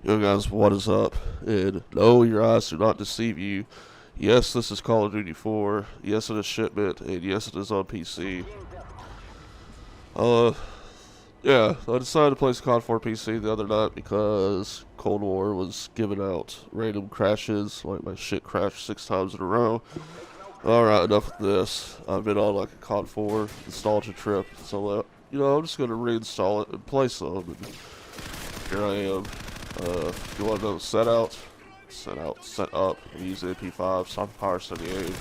Yo guys, what is up? And no, your eyes do not deceive you. Yes, this is Call of Duty 4. Yes, it is shipment, and yes, it is on PC. Yeah, I decided to play some COD 4 PC the other night because Cold War was giving out random crashes. Like my shit crashed 6 times in a row. Alright, enough of this. I've been on like a COD 4 nostalgia trip, so I'm just gonna reinstall it and play some. And here I am. If you want to know set up, I'm using MP5, Soft Power 78.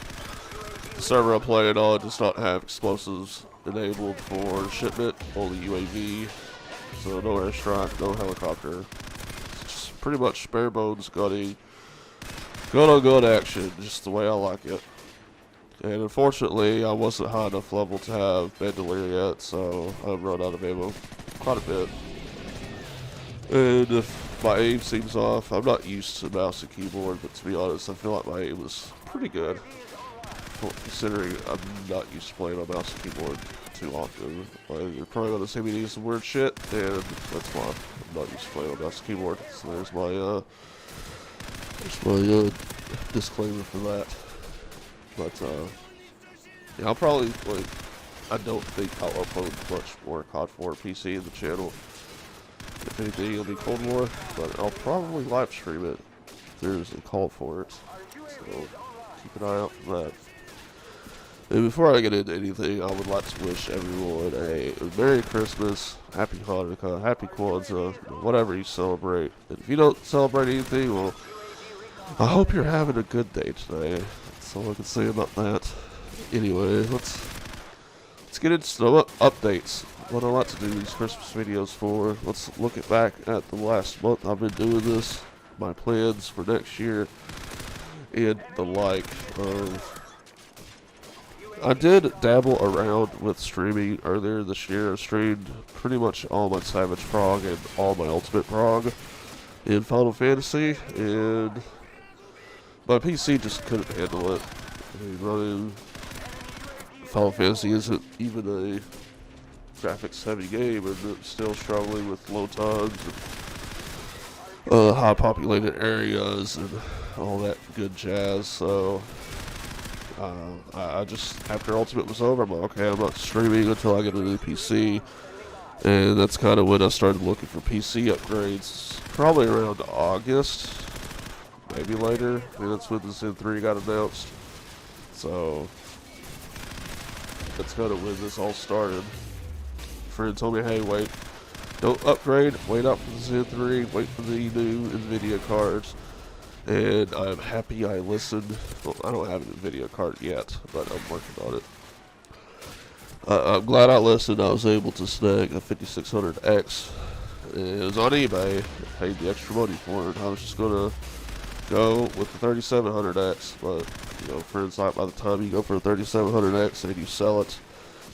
The server I'm playing on does not have explosives enabled for shipment, only UAV. So no airstrike, no helicopter. It's just pretty much bare bones gunning. Gun on gun action, just the way I like it. And unfortunately, I wasn't high enough level to have bandolier yet, so I've run out of ammo quite a bit. And if my aim seems off, I'm not used to mouse and keyboard, but to be honest, I feel like my aim was pretty good. Considering I'm not used to playing on mouse and keyboard too often. Like, you're probably going to see me use some weird shit, and that's fine. I'm not used to playing on mouse and keyboard. So there's my disclaimer for that. But, yeah, I'll probably, I don't think I'll upload much more COD 4 PC in the channel. If anything, it'll be Cold War, but I'll probably live stream it if there's a call for it. So keep an eye out for that. And before I get into anything, I would like to wish everyone a Merry Christmas, Happy Hanukkah, Happy Kwanzaa, whatever you celebrate. And if you don't celebrate anything, well, I hope you're having a good day today. That's all I can say about that. Anyway, let's get into some updates. What I like to do these Christmas videos for. Let's look back at the last month I've been doing this, my plans for next year, and the like. I did dabble around with streaming earlier this year. I streamed pretty much all my Savage Prog and all my Ultimate Prog in Final Fantasy, and my PC just couldn't handle it. I mean, running Final Fantasy isn't even a graphics heavy game, and it's still struggling with low times and high populated areas and all that good jazz. So I just, after Ultimate was over, I'm like, okay, I'm not streaming until I get a new PC. And that's kind of when I started looking for PC upgrades, probably around August, maybe later. I mean, that's when the Zen 3 got announced. So that's kind of when this all started. Friend told me, hey, wait, don't upgrade, wait out for the Zen 3, wait for the new NVIDIA cards. And I'm happy I listened. Well, I don't have an NVIDIA card yet, but I'm working on it. I'm glad I listened. I was able to snag a 5600X. It was on eBay. I paid the extra money for it. I was just going to go with the 3700X, but, friends, like, by the time you go for a 3700X and you sell it,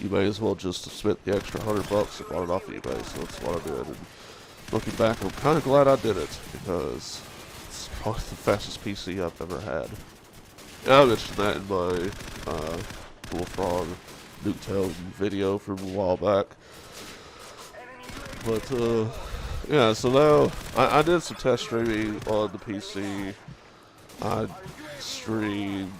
you may as well just have spent the extra $100 and bought it off eBay. So that's what I did. And looking back, I'm kind of glad I did it because it's probably the fastest PC I've ever had. Yeah, I mentioned that in my Bullfrog Nuketown video from a while back. But yeah, so now I did some test streaming on the PC. I streamed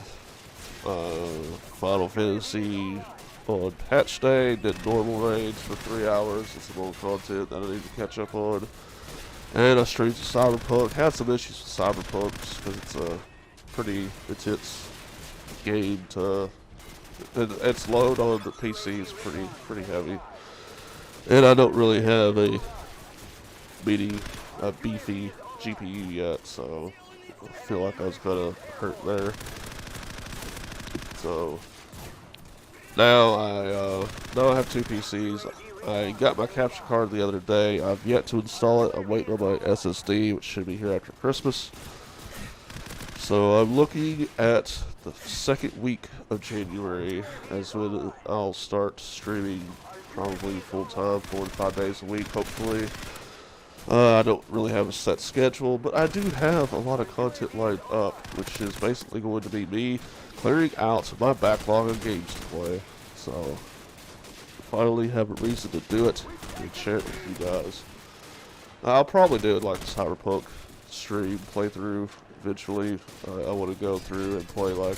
Final Fantasy on patch day, did normal raids for 3 hours. It's some old content that I need to catch up on. And I streamed some Cyberpunk. Had some issues with Cyberpunk just because it's a pretty intense game to... Its load on the PC is pretty heavy. And I don't really have a beefy GPU yet, so I feel like I was gonna hurt there. So now I have 2 PCs. I got my capture card the other day. I've yet to install it. I'm waiting on my SSD, which should be here after Christmas. So I'm looking at the second week of January as when I'll start streaming, probably full-time, 4 to 5 days a week, hopefully. I don't really have a set schedule, but I do have a lot of content lined up, which is basically going to be me clearing out my backlog of games to play. So finally have a reason to do it and share it with you guys. I'll probably do it like the Cyberpunk stream playthrough eventually. I want to go through and play like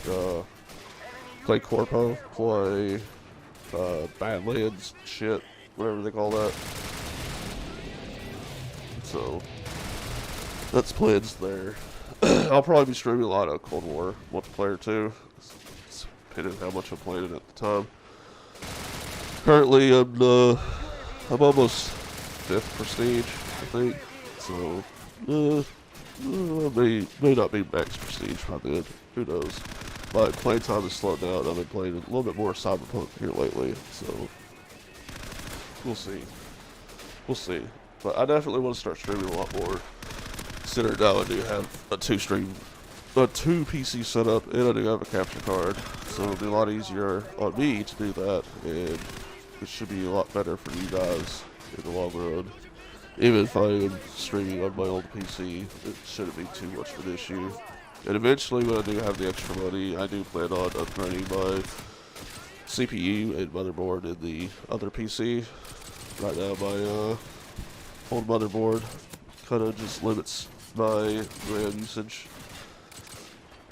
play Corpo, play Badlands shit, whatever they call that. So that's plans there. I'll probably be streaming a lot of Cold War multiplayer too. It's depending on how much I'm playing it at the time. Currently, I'm almost 5th prestige, I think. So, may not be max prestige by then. Who knows? My playing time has slowed down. I've been playing a little bit more Cyberpunk here lately, so we'll see. We'll see. But I definitely want to start streaming a lot more. Considering now I do have a 2 PC setup, and I do have a capture card, so it'll be a lot easier on me to do that, and it should be a lot better for you guys in the long run. Even if I am streaming on my old PC, it shouldn't be too much of an issue. And eventually, when I do have the extra money, I do plan on upgrading my CPU and motherboard in the other PC. Right now, my old motherboard kind of just limits my RAM usage.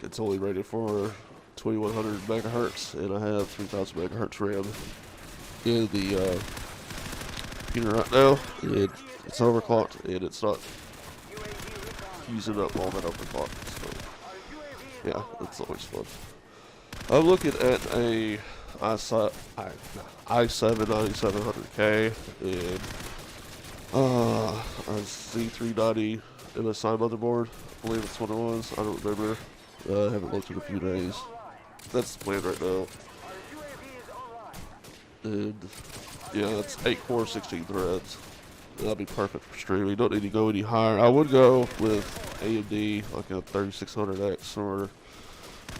It's only rated for 2100 megahertz, and I have 3000 megahertz RAM in the computer right now. And it's overclocked, and it's not using up all that overclock. So, yeah, it's always fun. I'm looking at a i7 9700K and a Z390 MSI motherboard. I believe that's what it was. I don't remember. I haven't looked in a few days. That's the plan right now. And yeah, that's 8 core, 16 threads. That'll be perfect for streaming. You don't need to go any higher. I would go with AMD, like a 3600X or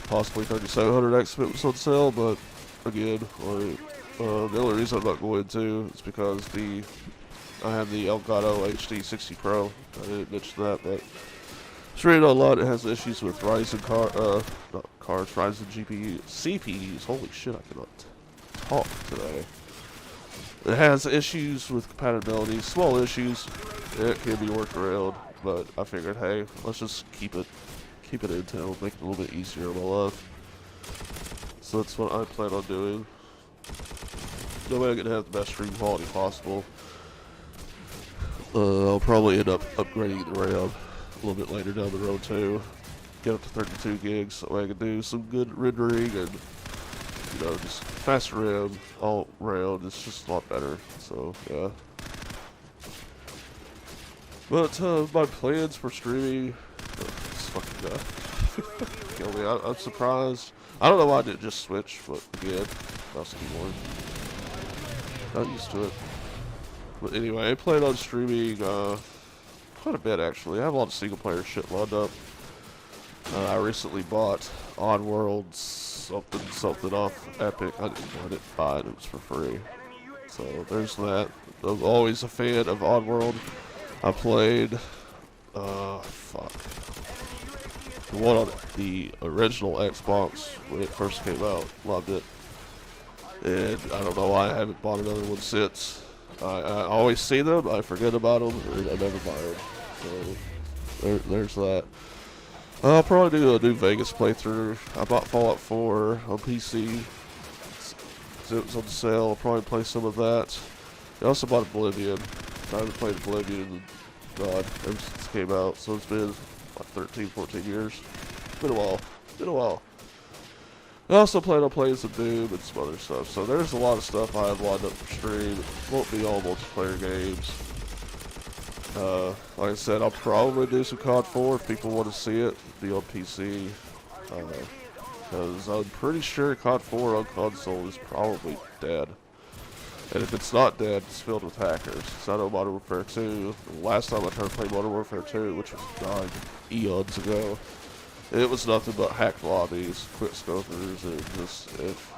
possibly 3700X if it was on sale, but again, like, the only reason I'm not going to is because I have the Elgato HD 60 Pro. I didn't mention that, but it's reading a lot. It has issues with Ryzen Ryzen CPUs. Holy shit, I cannot talk today. It has issues with compatibility, small issues. It can be worked around, but I figured, hey, let's just keep it Intel, make it a little bit easier on my life. So that's what I plan on doing. That way I can have the best stream quality possible. I'll probably end up upgrading the RAM a little bit later down the road too. Get up to 32 gigs so I can do some good rendering and, you know, just faster RAM all around. It's just a lot better. So yeah. But my plans for streaming, this fucking guy kill me. I'm surprised. I don't know why I didn't just switch, but again, mouse keyboard. Not used to it. But anyway, I plan on streaming quite a bit actually. I have a lot of single player shit lined up. I recently bought Oddworld something off Epic. I didn't buy it, it was for free. So there's that. I'm always a fan of Oddworld. I played fuck. The one on the original Xbox when it first came out. Loved it. And I don't know why I haven't bought another one since. I always see them, I forget about them, and I never buy them. So there's that. I'll probably do a new Vegas playthrough. I bought Fallout 4 on PC. It was on sale. I'll probably play some of that. I also bought Oblivion. I haven't played Oblivion ever since it came out, so it's been like 13, 14 years. It's been a while. I also plan on playing some Doom and some other stuff, so there's a lot of stuff I have lined up for stream. It won't be all multiplayer games. Like I said, I'll probably do some COD 4 if people want to see it. Be on PC. Because I'm pretty sure COD 4 on console is probably dead. And if it's not dead, it's filled with hackers. So I know Modern Warfare 2, the last time I tried to play Modern Warfare 2, which was God, eons ago, it was nothing but hacked lobbies, quick scopers, and just, if,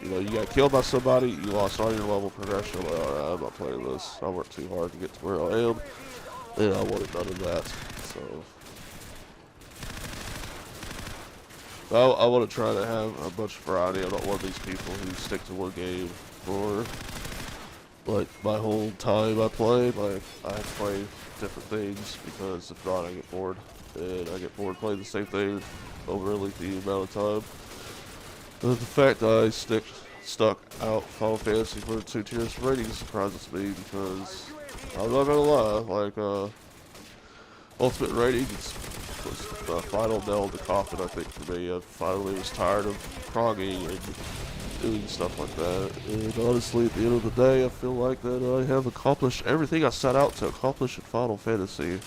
you know, you got killed by somebody, you lost all your level progression, I'm like, alright, I'm not playing this. I worked too hard to get to where I am, and I wanted none of that, so. I want to try to have a bunch of variety. I'm not one of these people who stick to one game for, like, my whole time I play. Like, I play different things, because if not I get bored, and I get bored playing the same thing over a lengthy amount of time. The fact that I stuck out Final Fantasy for 2 tiers of rating surprises me, because I'm not gonna lie, like ultimate rating was the final nail in the coffin, I think, for me. I finally was tired of progging and doing stuff like that, and honestly at the end of the day I feel like that I have accomplished everything I set out to accomplish in Final Fantasy.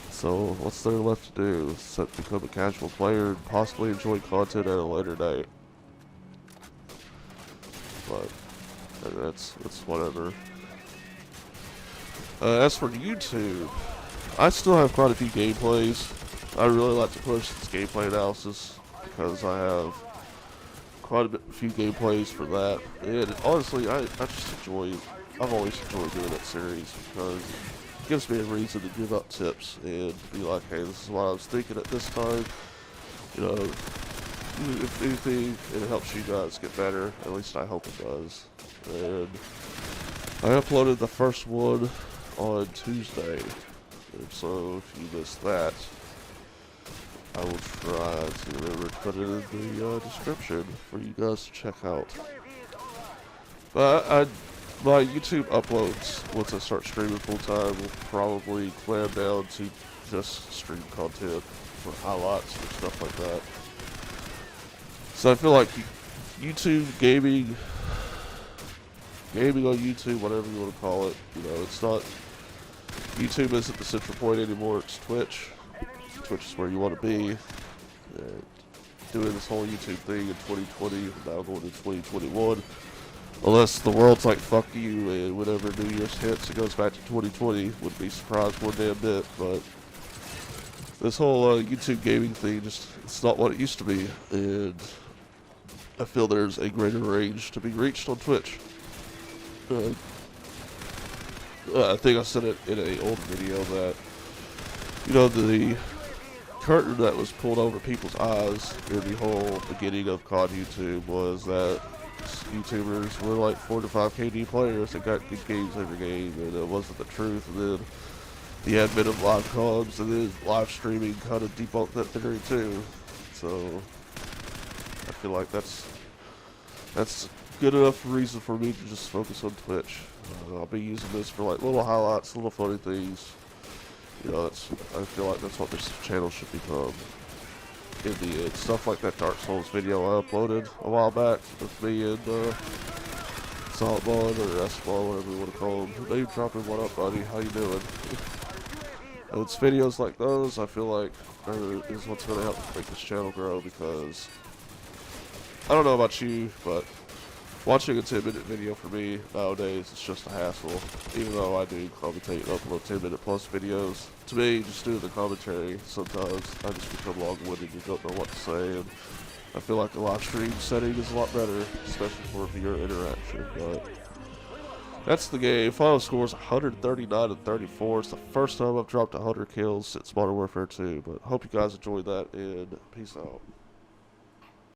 So what's there left to do except become a casual player and possibly enjoy content at a later date. But that's whatever. As for YouTube, I still have quite a few gameplays. I really like to push this gameplay analysis because I have quite a few gameplays for that. And honestly, I just enjoy, I've always enjoyed doing that series because it gives me a reason to give up tips and be like, hey, this is what I was thinking at this time. You know, if anything, it helps you guys get better. At least I hope it does. And I uploaded the first one on Tuesday. And so if you missed that, I will try to remember to put it in the description for you guys to check out. But my YouTube uploads, once I start streaming full time, will probably clam down to just stream content for highlights and stuff like that. So I feel like YouTube gaming on YouTube, whatever you want to call it, you know, it's not, YouTube isn't the central point anymore, it's Twitch. Twitch is where you want to be. Doing this whole YouTube thing in 2020, now going to 2021. Unless the world's like, fuck you, and whenever New Year's hits, it goes back to 2020. Wouldn't be surprised one damn bit, but this whole YouTube gaming thing, just, it's not what it used to be. And I feel there's a greater range to be reached on Twitch. I think I said it in an old video that, you know, the curtain that was pulled over people's eyes in the whole beginning of COD YouTube was that YouTubers were like 4 to 5 KD players that got good games every game, and it wasn't the truth. And then the advent of live comms and then live streaming kind of debunked that theory too. So I feel like that's good enough reason for me to just focus on Twitch. I'll be using this for like little highlights, little funny things. You know, I feel like that's what this channel should become in the end. Stuff like that Dark Souls video I uploaded a while back with me and Saltbon or S-Ball, whatever you want to call him. Name dropping, what up, buddy? How you doing? And it's videos like those, I feel like, is what's going to help make this channel grow, because I don't know about you, but watching a 10-minute video for me nowadays is just a hassle. Even though I do commentate and upload 10-minute plus videos, to me, just doing the commentary, sometimes I just become long-winded and don't know what to say. And I feel like the live stream setting is a lot better, especially for viewer interaction. But that's the game. Final score is 139-34. It's the first time I've dropped 100 kills since Modern Warfare 2. But hope you guys enjoyed that, and peace out.